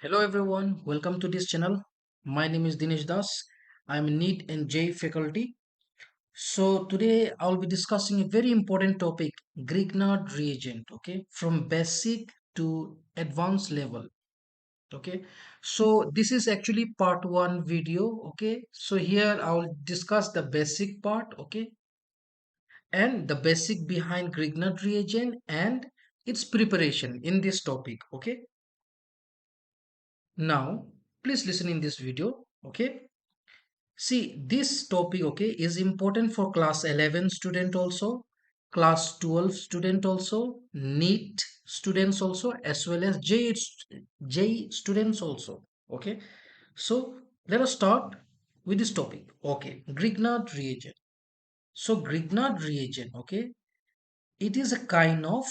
Hello everyone, welcome to this channel. My name is Dinesh Das. I'm a NEET and JEE faculty. So today I'll be discussing a very important topic, Grignard reagent, okay, from basic to advanced level, okay. So this is actually part 1 video, okay. So here I'll discuss the basic part, okay, and the basic behind Grignard reagent and its preparation in this topic, okay. Now, please listen in this video, okay. See, this topic, okay, is important for class 11 student also, class 12 student also, NEET students also, as well as JEE students also, okay. So, let us start with this topic, okay, Grignard reagent. So, Grignard reagent, okay, it is a kind of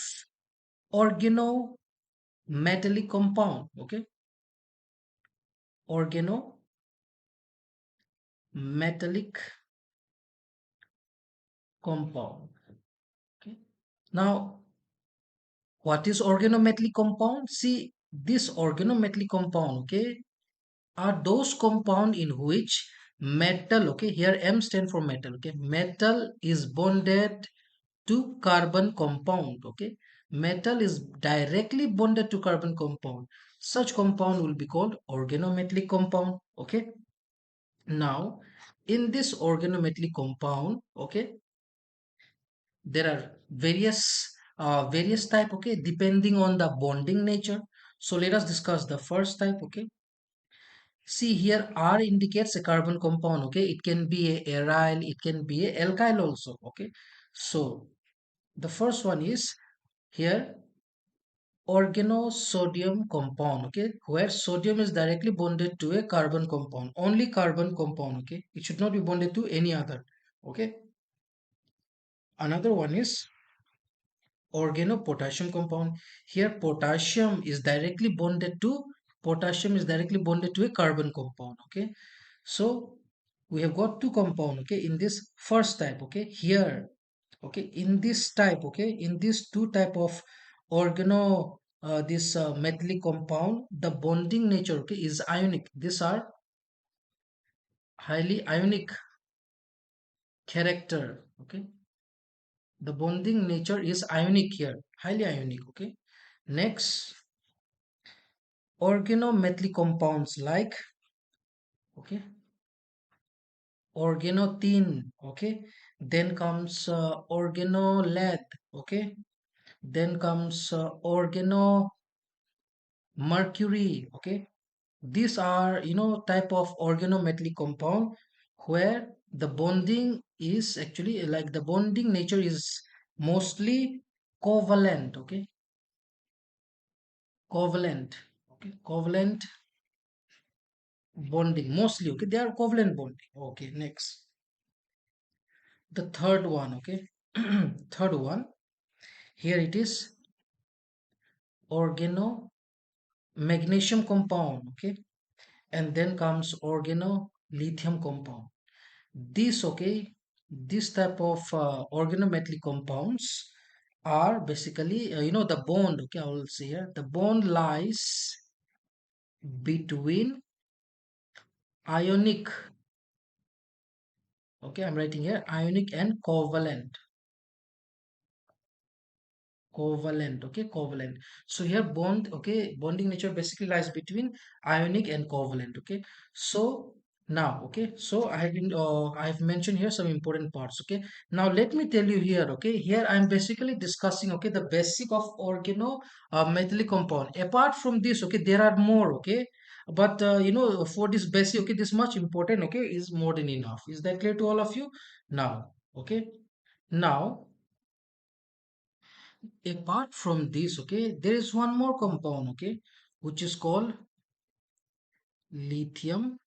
organometallic compound, okay, organometallic compound, okay. Now, what is organometallic compound? See, this organometallic compound, okay, are those compound in which metal, okay, here M stand for metal, okay, metal is bonded to carbon compound, okay, metal is directly bonded to carbon compound. Such compound will be called organometallic compound, okay. Now, in this organometallic compound, okay, there are various type, okay, depending on the bonding nature. So let us discuss the first type, okay. See here, R indicates a carbon compound, okay. It can be a aryl, it can be a alkyl also, okay. So the first one is here organosodium compound, okay, where sodium is directly bonded to a carbon compound, only carbon compound, okay. It should not be bonded to any other, okay. Another one is organopotassium compound. Here potassium is directly bonded to a carbon compound, okay. So we have got two compound, okay, in this first type, okay. Here, okay, in this type, okay, in this two type of this metallic compound, the bonding nature, okay, is ionic. These are highly ionic character, okay. The bonding nature is ionic here, highly ionic, okay. Next, organometallic compounds like, okay, organothene, okay, then comes organolate, okay, then comes organomercury, okay. These are, type of organometallic compound where the bonding is actually like the bonding nature is mostly covalent, okay, covalent, okay, covalent bonding mostly, okay, they are covalent bonding, okay. Next, the third one, okay. Third one, here it is organo magnesium compound, okay, and then comes organo lithium compound. This, okay, this type of organometallic compounds are basically, the bond, okay, I will say here, the bond lies between ionic, okay, I'm writing here ionic and covalent, okay, covalent. So here bond, okay, bonding nature basically lies between ionic and covalent, okay. So now, okay, so I have mentioned here some important parts, okay. Now let me tell you here, okay, here I'm basically discussing, okay, the basic of metallic compound. Apart from this, okay, there are more, okay, but for this basic, okay, this much important, okay, is more than enough. Is that clear to all of you? Now, okay, now apart from this, okay, there is one more compound, okay, which is called lithium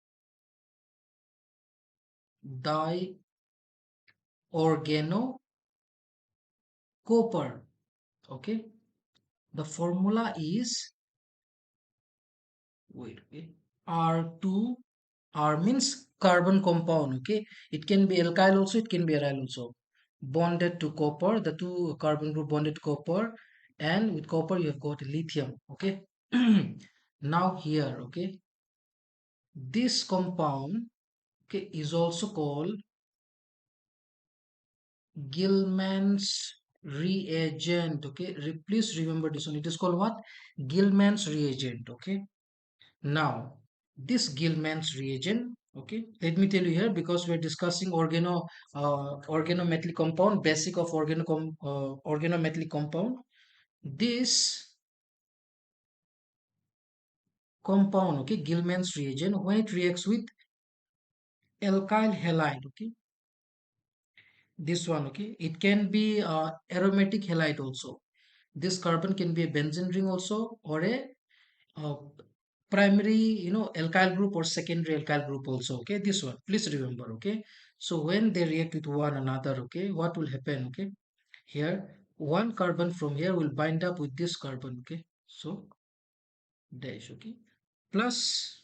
diorganocopper, okay. The formula is, wait, okay, R2. R means carbon compound, okay. It can be alkyl also, it can be aryl also, bonded to copper, the two carbon group bonded to copper, and with copper you have got lithium, okay. Now here, okay, this compound, okay, is also called Gilman's reagent. Okay, please remember this one. It is called what? Gilman's reagent. Okay. Now, this Gilman's reagent. Okay. Let me tell you here because we are discussing organometallic compound, basic of organometallic compound. This compound, okay, Gilman's reagent, when it reacts with alkyl halide, okay, this one, okay, it can be aromatic halide also. This carbon can be a benzene ring also, or a uh, primary, alkyl group, or secondary alkyl group also. Okay, this one, please remember. Okay, so when they react with one another, okay, what will happen? Okay, here one carbon from here will bind up with this carbon. Okay, so dash. Okay, plus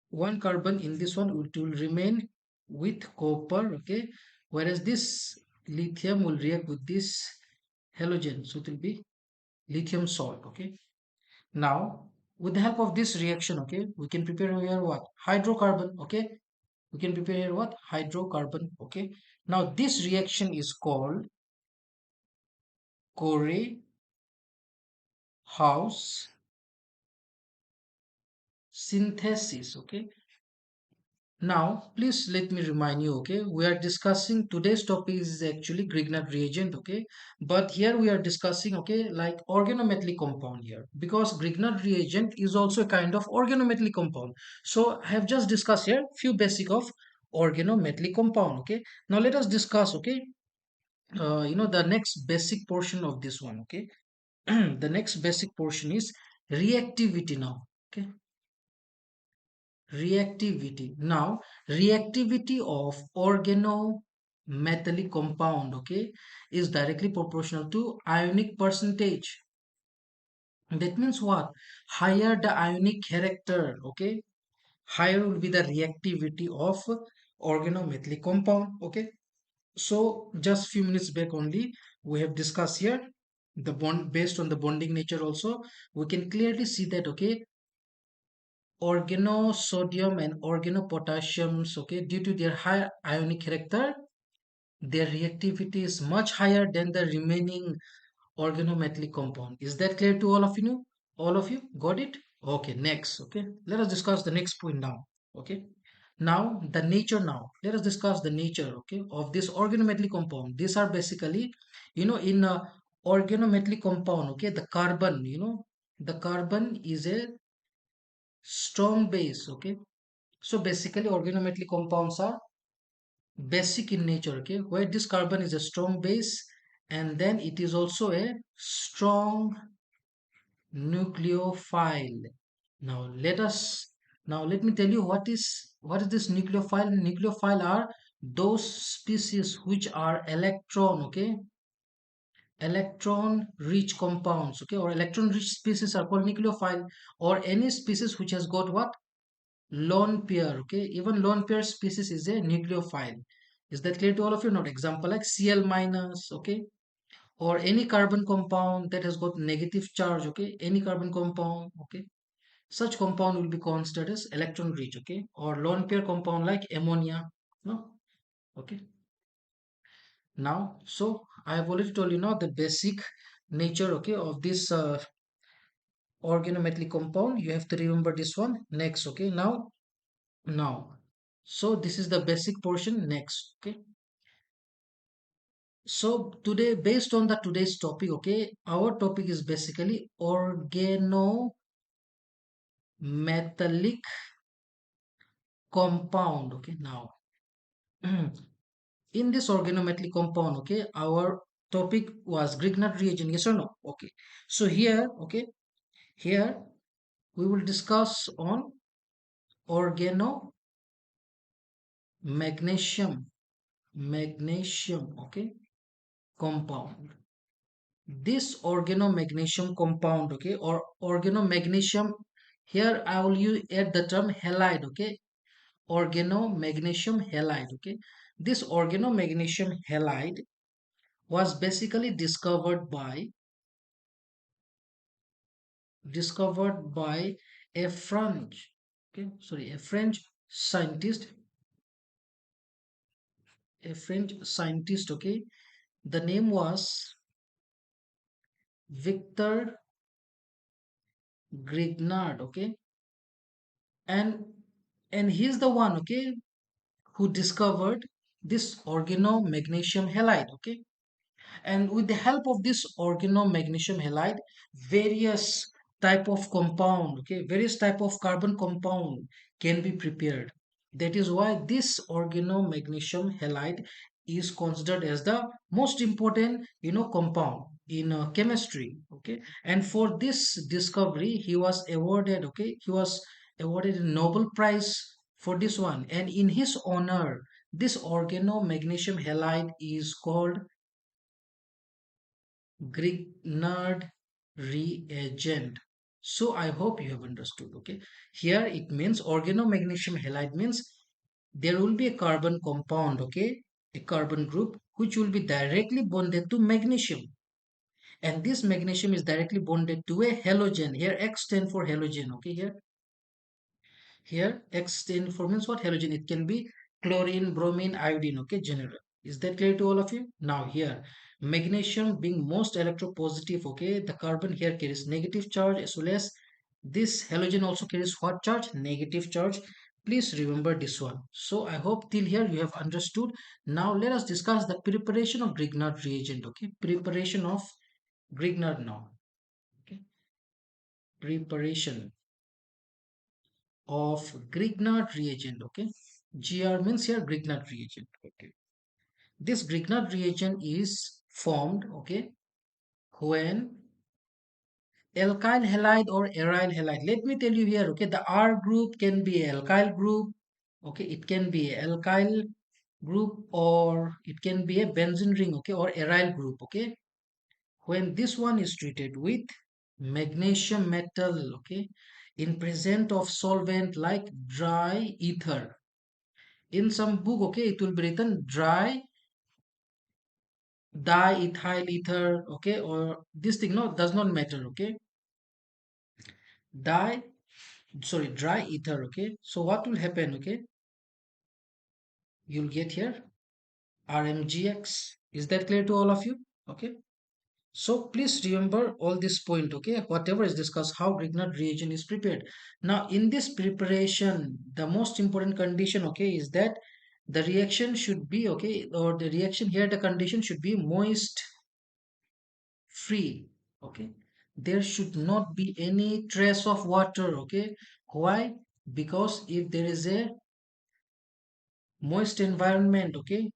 one carbon in this one will remain with copper. Okay, whereas this lithium will react with this halogen, so it will be lithium salt. Okay, now with the help of this reaction, okay, we can prepare here what? Hydrocarbon. Okay, we can prepare here what? Hydrocarbon. Okay, now this reaction is called Corey House synthesis. Okay, now, please let me remind you, okay, we are discussing today's topic is actually Grignard reagent, okay, but here we are discussing, okay, like organometallic compound here because Grignard reagent is also a kind of organometallic compound. So I have just discussed here few basic of organometallic compound, okay. Now let us discuss, okay, the next basic portion of this one, okay. The next basic portion is reactivity now, okay. Reactivity. Now, reactivity of organometallic compound, okay, is directly proportional to ionic percentage. That means what? Higher the ionic character, okay, higher will be the reactivity of organometallic compound, okay. So just few minutes back only, we have discussed here the bond based on the bonding nature also. We can clearly see that, okay, organosodium and organopotassiums, okay, due to their high ionic character, their reactivity is much higher than the remaining organometallic compound. Is that clear to all of you? All of you got it? Okay, next, okay, let us discuss the next point now. Okay, now the nature. Now let us discuss the nature, okay, of this organometallic compound. These are basically, in a organometallic compound, okay, the carbon, the carbon is a strong base. Okay, so basically organometallic compounds are basic in nature, okay, where this carbon is a strong base and then it is also a strong nucleophile. Now let me tell you what is this nucleophile. Nucleophile are those species which are electron, okay, electron rich compounds, okay, or electron rich species are called nucleophile, or any species which has got what? Lone pair. Okay, even lone pair species is a nucleophile. Is that clear to all of you? Not example like Cl minus, okay, or any carbon compound that has got negative charge, okay, any carbon compound, okay, such compound will be considered as electron rich, okay, or lone pair compound like ammonia. No, okay. Now, so I have already told you now the basic nature, okay, of this organometallic compound. You have to remember this one. Next, okay, now, so this is the basic portion. Next, okay, so today based on the today's topic, okay, our topic is basically organometallic compound. Okay, now in this organometallic compound, okay, our topic was Grignard reagent, yes or no? Okay, so here, okay, here we will discuss on organomagnesium, okay, compound. This organomagnesium compound, okay, or organomagnesium, here I will use add the term halide, okay, organomagnesium halide, okay. This organomagnesium halide was basically discovered by discovered by a French, okay, sorry, a French scientist, okay. The name was Victor Grignard, okay, and he's the one, okay, who discovered this organomagnesium halide, okay. And with the help of this organomagnesium halide, various type of compound, okay, various type of carbon compound can be prepared. That is why this organomagnesium halide is considered as the most important, compound in chemistry, okay. And for this discovery he was awarded, okay, he was awarded a Nobel Prize for this one. And in his honor, this organomagnesium halide is called Grignard reagent. So I hope you have understood. Okay. Here it means organomagnesium halide means there will be a carbon compound, okay, a carbon group which will be directly bonded to magnesium. And this magnesium is directly bonded to a halogen. Here X stand for halogen. Okay, here X stand for means what? Halogen. It can be chlorine, bromine, iodine. Okay, general. Is that clear to all of you? Now here, magnesium being most electropositive. Okay, the carbon here carries negative charge as well as this halogen also carries what charge? Negative charge. Please remember this one. So I hope till here you have understood. Now let us discuss the preparation of Grignard reagent. Okay, preparation of Grignard now. Okay, preparation of Grignard reagent. Okay, GR means here Grignard reagent. Okay, this Grignard reagent is formed, okay, when alkyl halide or aryl halide. Let me tell you here, okay, the R group can be alkyl group, okay, it can be a alkyl group or it can be a benzene ring, okay, or aryl group, okay. When this one is treated with magnesium metal, okay, in present of solvent like dry ether. In some book, okay, it will be written dry diethyl ether, okay, or this thing, no, does not matter, okay. Di, sorry, dry ether, okay. So what will happen, okay, you'll get here RMGX. Is that clear to all of you? Okay. So please remember all this point, okay? Whatever is discussed, how Grignard reagent is prepared. Now, in this preparation, the most important condition, okay, is that the reaction should be, okay, or the reaction here, the condition should be moist free, okay. There should not be any trace of water, okay. Why? Because if there is a moist environment, okay,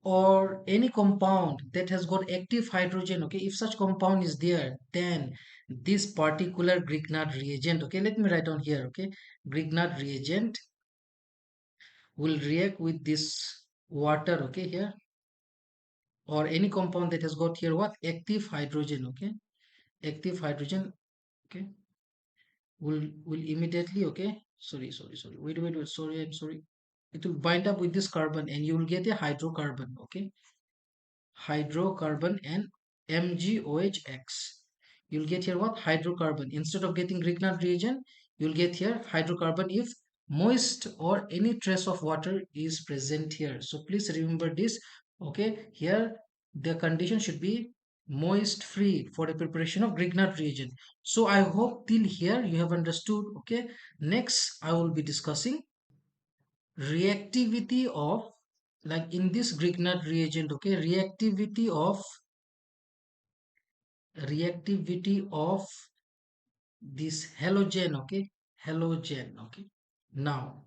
or any compound that has got active hydrogen, okay, if such compound is there, then this particular Grignard reagent, okay, let me write on here, okay, Grignard reagent will react with this water, okay, here, or any compound that has got here what? Active hydrogen, okay, active hydrogen, okay, will immediately, okay, sorry, wait, sorry, I'm sorry, it will bind up with this carbon and you will get a hydrocarbon, okay, hydrocarbon and MgOHX. You'll get here what? Hydrocarbon. Instead of getting Grignard reagent, you'll get here hydrocarbon if moist or any trace of water is present here. So please remember this. Okay, here the condition should be moist free for the preparation of Grignard reagent. So I hope till here you have understood. Okay, next I will be discussing reactivity of, like in this Grignard reagent, okay, reactivity of this halogen, okay, halogen, okay. Now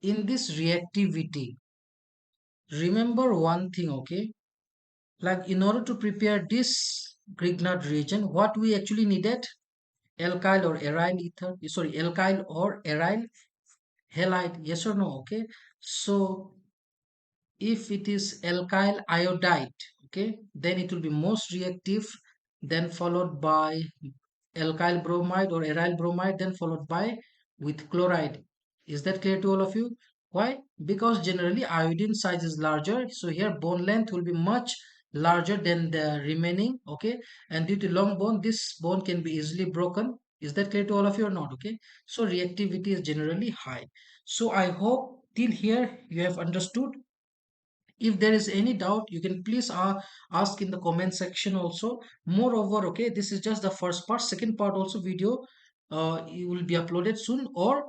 in this reactivity, remember one thing, okay, like in order to prepare this Grignard reagent, what we actually needed? Alkyl or aryl ether, sorry, alkyl or aryl halide, yes or no, okay. So if it is alkyl iodide, okay, then it will be most reactive, then followed by alkyl bromide or aryl bromide, then followed by with chloride. Is that clear to all of you? Why? Because generally iodine size is larger, so here bond length will be much larger than the remaining, okay, and due to long bond, this bond can be easily broken. Is that clear to all of you or not? Okay, so reactivity is generally high. So I hope till here you have understood. If there is any doubt, you can please ask in the comment section also. Moreover, okay, this is just the first part. Second part also video it will be uploaded soon, or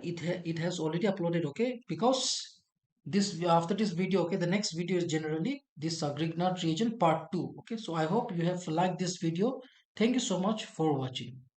it has already uploaded, okay, because this after this video, okay, the next video is generally this Grignard reagent part 2. Okay, so I hope you have liked this video. Thank you so much for watching.